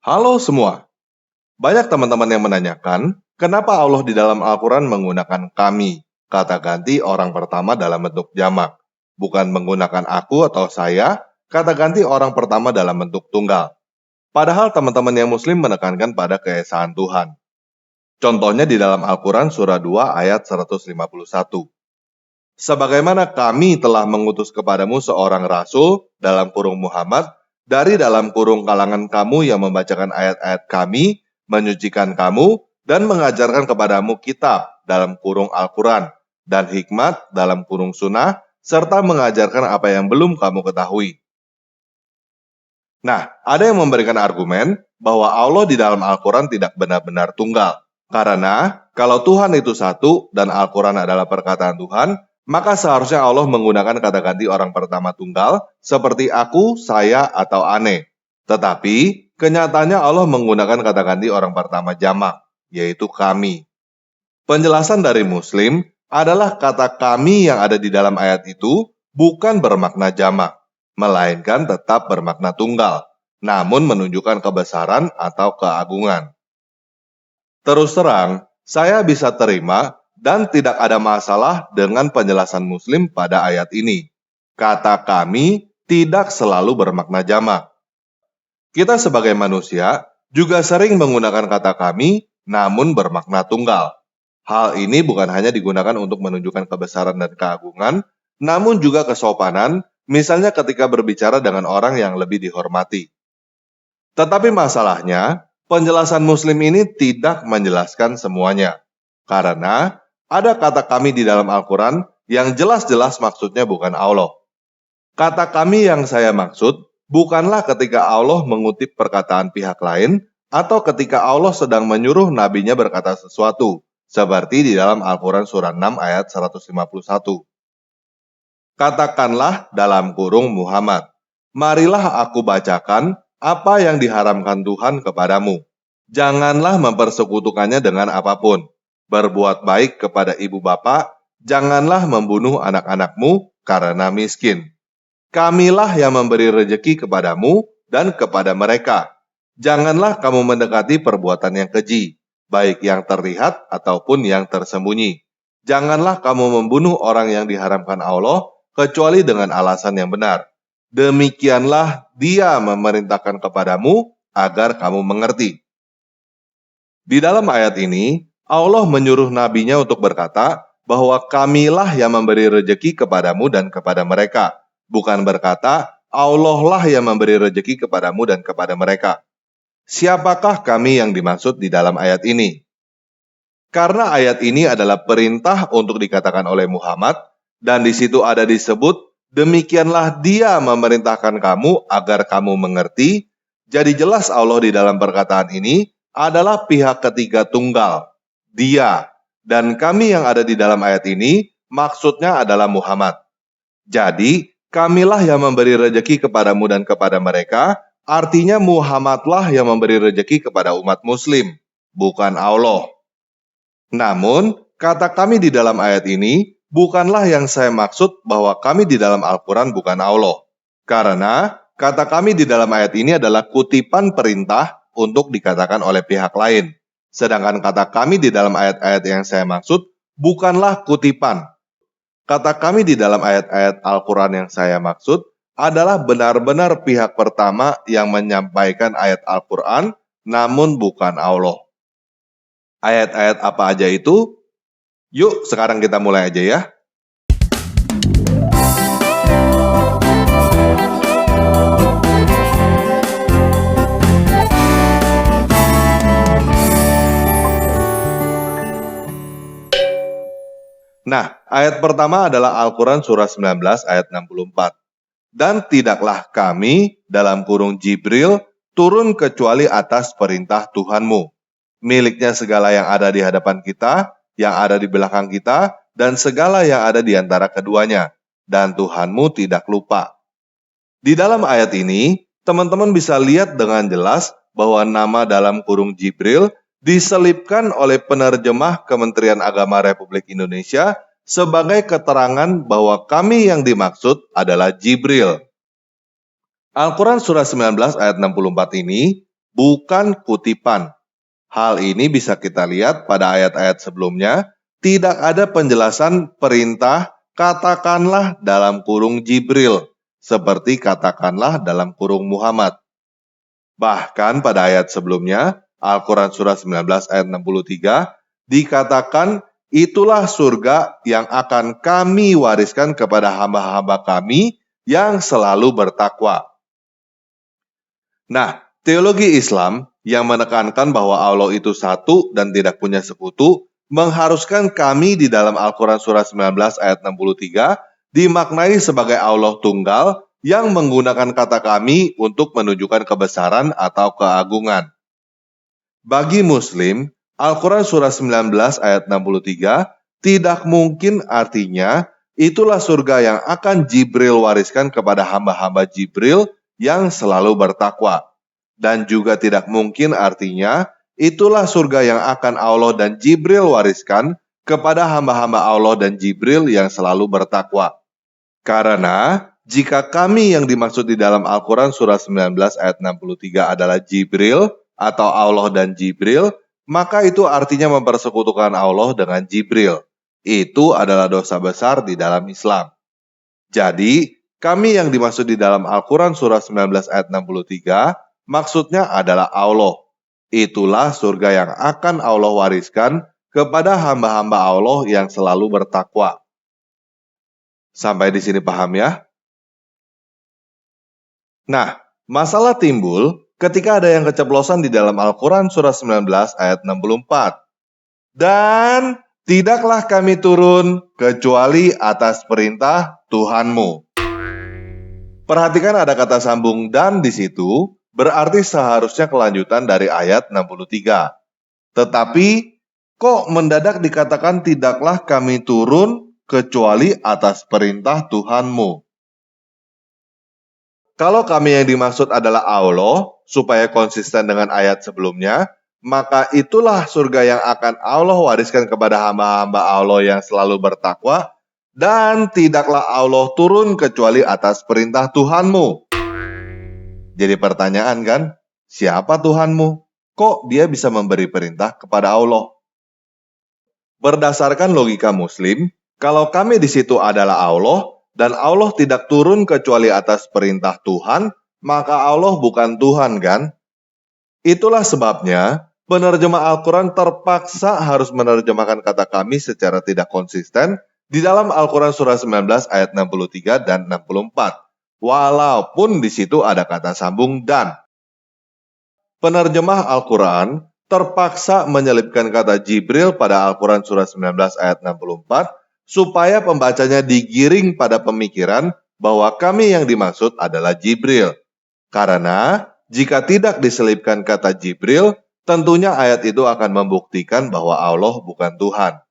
Halo semua, banyak teman-teman yang menanyakan, kenapa Allah di dalam Al-Quran menggunakan kami, kata ganti orang pertama dalam bentuk jamak, bukan menggunakan aku atau saya, kata ganti orang pertama dalam bentuk tunggal. Padahal teman-teman yang muslim menekankan pada keesaan Tuhan. Contohnya di dalam Al-Quran surah 2 ayat 151. Sebagaimana kami telah mengutus kepadamu seorang rasul, dalam kurung Muhammad, dari dalam kurung kalangan kamu yang membacakan ayat-ayat kami, menyucikan kamu, dan mengajarkan kepadamu kitab, dalam kurung Al-Quran, dan hikmat, dalam kurung sunnah, serta mengajarkan apa yang belum kamu ketahui. Nah, ada yang memberikan argumen bahwa Allah di dalam Al-Quran tidak benar-benar tunggal. Karena kalau Tuhan itu satu dan Al-Quran adalah perkataan Tuhan, maka seharusnya Allah menggunakan kata ganti orang pertama tunggal seperti aku, saya, atau ane. Tetapi kenyataannya Allah menggunakan kata ganti orang pertama jamak, yaitu kami. Penjelasan dari Muslim adalah kata kami yang ada di dalam ayat itu bukan bermakna jamak, melainkan tetap bermakna tunggal, namun menunjukkan kebesaran atau keagungan. Terus terang, saya bisa terima dan tidak ada masalah dengan penjelasan Muslim pada ayat ini. Kata kami tidak selalu bermakna jamak. Kita sebagai manusia juga sering menggunakan kata kami namun bermakna tunggal. Hal ini bukan hanya digunakan untuk menunjukkan kebesaran dan keagungan, namun juga kesopanan, misalnya ketika berbicara dengan orang yang lebih dihormati. Tetapi masalahnya, penjelasan Muslim ini tidak menjelaskan semuanya. Karena ada kata kami di dalam Al-Quran yang jelas-jelas maksudnya bukan Allah. Kata kami yang saya maksud bukanlah ketika Allah mengutip perkataan pihak lain atau ketika Allah sedang menyuruh nabinya berkata sesuatu, seperti di dalam Al-Quran surah 6 ayat 151. Katakanlah dalam kurung Muhammad, marilah aku bacakan apa yang diharamkan Tuhan kepadamu. Janganlah mempersekutukannya dengan apapun. Berbuat baik kepada ibu bapa, janganlah membunuh anak-anakmu karena miskin. Kamilah yang memberi rejeki kepadamu dan kepada mereka. Janganlah kamu mendekati perbuatan yang keji, baik yang terlihat ataupun yang tersembunyi. Janganlah kamu membunuh orang yang diharamkan Allah, kecuali dengan alasan yang benar. Demikianlah Dia memerintahkan kepadamu agar kamu mengerti. Di dalam ayat ini, Allah menyuruh nabinya untuk berkata bahwa kamilah yang memberi rejeki kepadamu dan kepada mereka. Bukan berkata, Allah lah yang memberi rejeki kepadamu dan kepada mereka. Siapakah kami yang dimaksud di dalam ayat ini? Karena ayat ini adalah perintah untuk dikatakan oleh Muhammad, dan di situ ada disebut, demikianlah Dia memerintahkan kamu agar kamu mengerti. Jadi jelas Allah di dalam perkataan ini adalah pihak ketiga tunggal, Dia, dan kami yang ada di dalam ayat ini maksudnya adalah Muhammad. Jadi, kamilah yang memberi rejeki kepadamu dan kepada mereka, artinya Muhammadlah yang memberi rejeki kepada umat muslim, bukan Allah. Namun, kata kami di dalam ayat ini bukanlah yang saya maksud bahwa kami di dalam Al-Quran bukan Allah. Karena kata kami di dalam ayat ini adalah kutipan perintah untuk dikatakan oleh pihak lain. Sedangkan kata kami di dalam ayat-ayat yang saya maksud bukanlah kutipan. Kata kami di dalam ayat-ayat Al-Quran yang saya maksud adalah benar-benar pihak pertama yang menyampaikan ayat Al-Quran, namun bukan Allah. Ayat-ayat apa aja itu? Yuk sekarang kita mulai aja ya. Nah, ayat pertama adalah Al-Quran surah 19 ayat 64. Dan tidaklah kami dalam kurung Jibril turun kecuali atas perintah Tuhanmu. Miliknya segala yang ada di hadapan kita, yang ada di belakang kita, dan segala yang ada di antara keduanya. Dan Tuhanmu tidak lupa. Di dalam ayat ini, teman-teman bisa lihat dengan jelas bahwa nama dalam kurung Jibril diselipkan oleh penerjemah Kementerian Agama Republik Indonesia sebagai keterangan bahwa kami yang dimaksud adalah Jibril. Al-Quran surah 19 ayat 64 ini bukan kutipan. Hal ini bisa kita lihat pada ayat-ayat sebelumnya, tidak ada penjelasan perintah katakanlah dalam kurung Jibril, seperti katakanlah dalam kurung Muhammad. Bahkan pada ayat sebelumnya, Al-Quran Surah 19 ayat 63, dikatakan itulah surga yang akan kami wariskan kepada hamba-hamba kami yang selalu bertakwa. Nah, teologi Islam yang menekankan bahwa Allah itu satu dan tidak punya sekutu, mengharuskan kami di dalam Al-Quran Surah 19 ayat 63 dimaknai sebagai Allah tunggal yang menggunakan kata kami untuk menunjukkan kebesaran atau keagungan. Bagi Muslim, Al-Quran Surah 19 ayat 63 tidak mungkin artinya itulah surga yang akan Jibril wariskan kepada hamba-hamba Jibril yang selalu bertakwa. Dan juga tidak mungkin artinya itulah surga yang akan Allah dan Jibril wariskan kepada hamba-hamba Allah dan Jibril yang selalu bertakwa. Karena jika kami yang dimaksud di dalam Al-Quran Surah 19 ayat 63 adalah Jibril atau Allah dan Jibril, maka itu artinya mempersekutukan Allah dengan Jibril. Itu adalah dosa besar di dalam Islam. Jadi, kami yang dimaksud di dalam Al-Quran Surah 19 ayat 63, maksudnya adalah Allah. Itulah surga yang akan Allah wariskan kepada hamba-hamba Allah yang selalu bertakwa. Sampai di sini paham ya? Nah, masalah timbul ketika ada yang keceplosan di dalam Al-Quran Surah 19 ayat 64. Dan tidaklah kami turun kecuali atas perintah Tuhanmu. Perhatikan ada kata sambung dan di situ, berarti seharusnya kelanjutan dari ayat 63. Tetapi, kok mendadak dikatakan tidaklah kami turun kecuali atas perintah Tuhanmu? Kalau kami yang dimaksud adalah Allah, supaya konsisten dengan ayat sebelumnya, maka itulah surga yang akan Allah wariskan kepada hamba-hamba Allah yang selalu bertakwa, dan tidaklah Allah turun kecuali atas perintah Tuhanmu. Jadi pertanyaan kan, siapa Tuhanmu? Kok dia bisa memberi perintah kepada Allah? Berdasarkan logika Muslim, kalau kami di situ adalah Allah, dan Allah tidak turun kecuali atas perintah Tuhan, maka Allah bukan Tuhan kan? Itulah sebabnya, penerjemah Al-Quran terpaksa harus menerjemahkan kata kami secara tidak konsisten di dalam Al-Quran Surah 19 ayat 63 dan 64. Walaupun di situ ada kata sambung dan. Penerjemah Al-Quran terpaksa menyelipkan kata Jibril pada Al-Quran Surah 19 ayat 64 supaya pembacanya digiring pada pemikiran bahwa kami yang dimaksud adalah Jibril. Karena jika tidak diselipkan kata Jibril, tentunya ayat itu akan membuktikan bahwa Allah bukan Tuhan.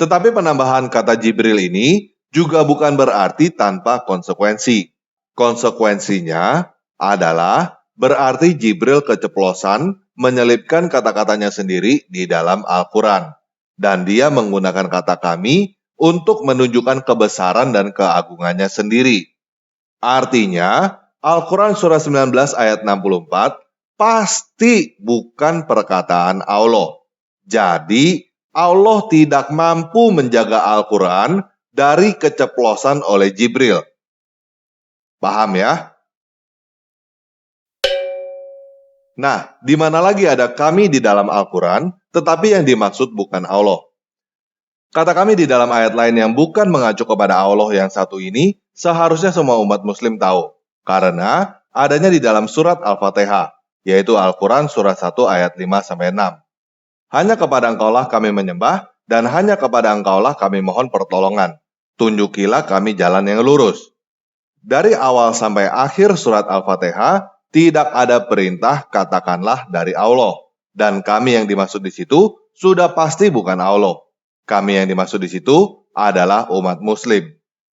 Tetapi penambahan kata Jibril ini juga bukan berarti tanpa konsekuensi. Konsekuensinya adalah berarti Jibril keceplosan menyelipkan kata-katanya sendiri di dalam Al-Quran. Dan dia menggunakan kata kami untuk menunjukkan kebesaran dan keagungannya sendiri. Artinya, Al-Quran Surah 19 ayat 64 pasti bukan perkataan Allah. Jadi, Allah tidak mampu menjaga Al-Quran dari keceplosan oleh Jibril. Paham ya? Nah, di mana lagi ada kami di dalam Al-Quran, tetapi yang dimaksud bukan Allah. Kata kami di dalam ayat lain yang bukan mengacu kepada Allah yang satu ini, seharusnya semua umat muslim tahu. Karena adanya di dalam surat Al-Fatihah, yaitu Al-Quran surah 1 ayat 5-6. Hanya kepada Engkaulah kami menyembah, dan hanya kepada Engkaulah kami mohon pertolongan. Tunjukilah kami jalan yang lurus. Dari awal sampai akhir surat Al-Fatihah, tidak ada perintah katakanlah dari Allah. Dan kami yang dimaksud di situ sudah pasti bukan Allah. Kami yang dimaksud di situ adalah umat muslim.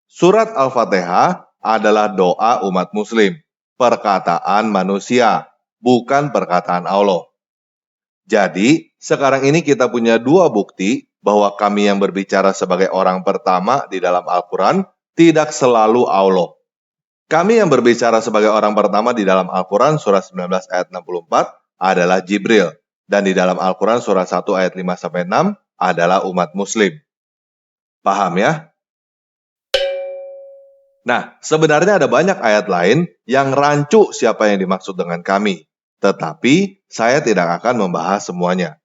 Surat Al-Fatihah adalah doa umat muslim. Perkataan manusia, bukan perkataan Allah. Jadi, sekarang ini kita punya dua bukti bahwa kami yang berbicara sebagai orang pertama di dalam Al-Quran tidak selalu Allah. Kami yang berbicara sebagai orang pertama di dalam Al-Quran surah 19 ayat 64 adalah Jibril. Dan di dalam Al-Quran surah 1 ayat 5-6 adalah umat muslim. Paham ya? Nah, sebenarnya ada banyak ayat lain yang rancu siapa yang dimaksud dengan kami. Tetapi saya tidak akan membahas semuanya.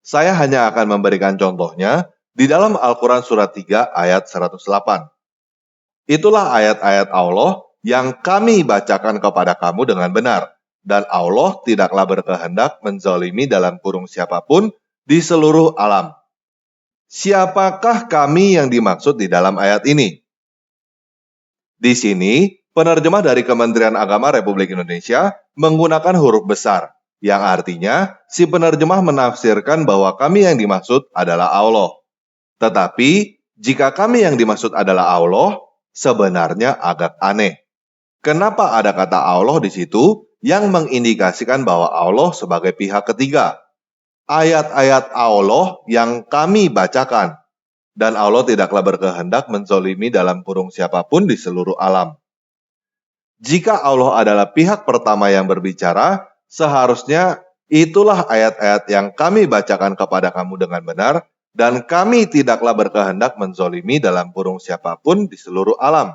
Saya hanya akan memberikan contohnya di dalam Al-Quran surat 3 ayat 108. Itulah ayat-ayat Allah yang kami bacakan kepada kamu dengan benar. Dan Allah tidaklah berkehendak menzalimi dalam kurung siapapun di seluruh alam. Siapakah kami yang dimaksud di dalam ayat ini? Di sini, penerjemah dari Kementerian Agama Republik Indonesia menggunakan huruf besar, yang artinya si penerjemah menafsirkan bahwa kami yang dimaksud adalah Allah. Tetapi, jika kami yang dimaksud adalah Allah, sebenarnya agak aneh. Kenapa ada kata Allah di situ yang mengindikasikan bahwa Allah sebagai pihak ketiga? Ayat-ayat Allah yang kami bacakan, dan Allah tidaklah berkehendak menzolimi dalam kurung siapapun di seluruh alam. Jika Allah adalah pihak pertama yang berbicara, seharusnya itulah ayat-ayat yang kami bacakan kepada kamu dengan benar, dan kami tidaklah berkehendak menzolimi dalam kurung siapapun di seluruh alam.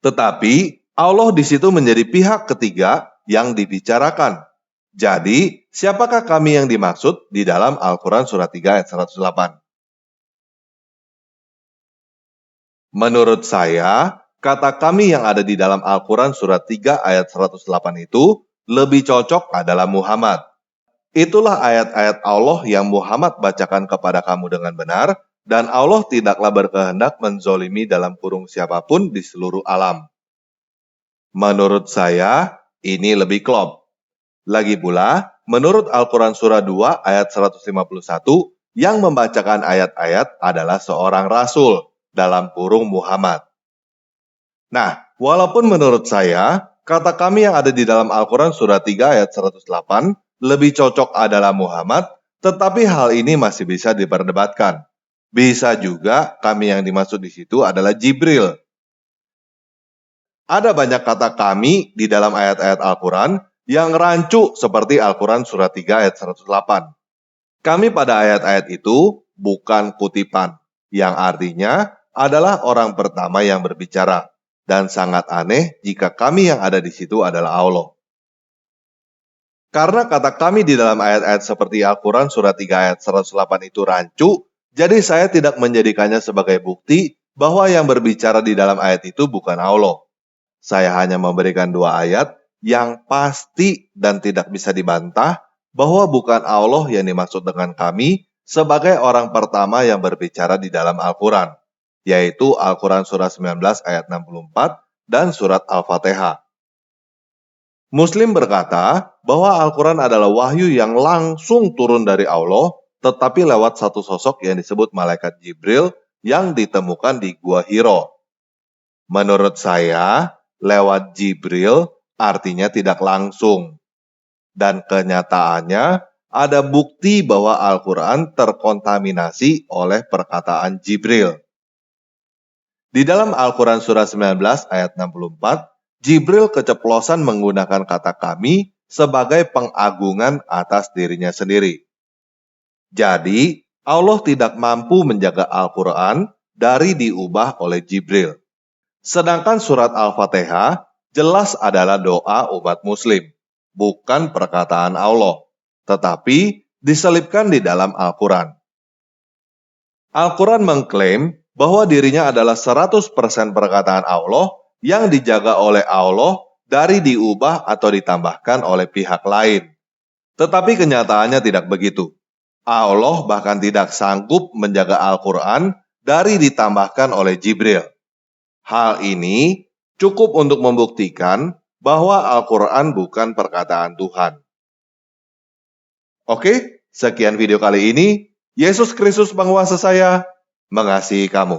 Tetapi Allah di situ menjadi pihak ketiga yang dibicarakan. Jadi, siapakah kami yang dimaksud di dalam Al-Quran surat 3 ayat 108? Menurut saya, kata kami yang ada di dalam Al-Quran surat 3 ayat 108 itu lebih cocok adalah Muhammad. Itulah ayat-ayat Allah yang Muhammad bacakan kepada kamu dengan benar, dan Allah tidaklah berkehendak menzolimi dalam kurung siapapun di seluruh alam. Menurut saya, ini lebih klop. Lagi pula, menurut Al-Quran surah 2 ayat 151, yang membacakan ayat-ayat adalah seorang rasul, dalam kurung Muhammad. Nah, walaupun menurut saya, kata kami yang ada di dalam Al-Quran surah 3 ayat 108 lebih cocok adalah Muhammad, tetapi hal ini masih bisa diperdebatkan. Bisa juga kami yang dimaksud di situ adalah Jibril. Ada banyak kata kami di dalam ayat-ayat Al-Quran yang rancu seperti Al-Quran surah 3 ayat 108. Kami pada ayat-ayat itu bukan kutipan, yang artinya adalah orang pertama yang berbicara, dan sangat aneh jika kami yang ada di situ adalah Allah. Karena kata kami di dalam ayat-ayat seperti Al-Quran surah 3 ayat 108 itu rancu, jadi saya tidak menjadikannya sebagai bukti bahwa yang berbicara di dalam ayat itu bukan Allah. Saya hanya memberikan dua ayat yang pasti dan tidak bisa dibantah bahwa bukan Allah yang dimaksud dengan kami sebagai orang pertama yang berbicara di dalam Al-Quran, yaitu Al-Quran surah 19 ayat 64 dan surat Al-Fatihah. Muslim berkata bahwa Al-Quran adalah wahyu yang langsung turun dari Allah, tetapi lewat satu sosok yang disebut malaikat Jibril yang ditemukan di Gua Hiro. Menurut saya, lewat Jibril artinya tidak langsung. Dan kenyataannya ada bukti bahwa Al-Quran terkontaminasi oleh perkataan Jibril. Di dalam Al-Quran surah 19 ayat 64, Jibril keceplosan menggunakan kata kami sebagai pengagungan atas dirinya sendiri. Jadi, Allah tidak mampu menjaga Al-Quran dari diubah oleh Jibril. Sedangkan surat Al-Fatihah jelas adalah doa umat muslim, bukan perkataan Allah, tetapi diselipkan di dalam Al-Quran. Al-Quran mengklaim bahwa dirinya adalah 100% perkataan Allah yang dijaga oleh Allah dari diubah atau ditambahkan oleh pihak lain. Tetapi kenyataannya tidak begitu. Allah bahkan tidak sanggup menjaga Al-Quran dari ditambahkan oleh Jibril. Hal ini cukup untuk membuktikan bahwa Al-Quran bukan perkataan Tuhan. Oke, sekian video kali ini. Yesus Kristus penguasa saya mengasihi kamu.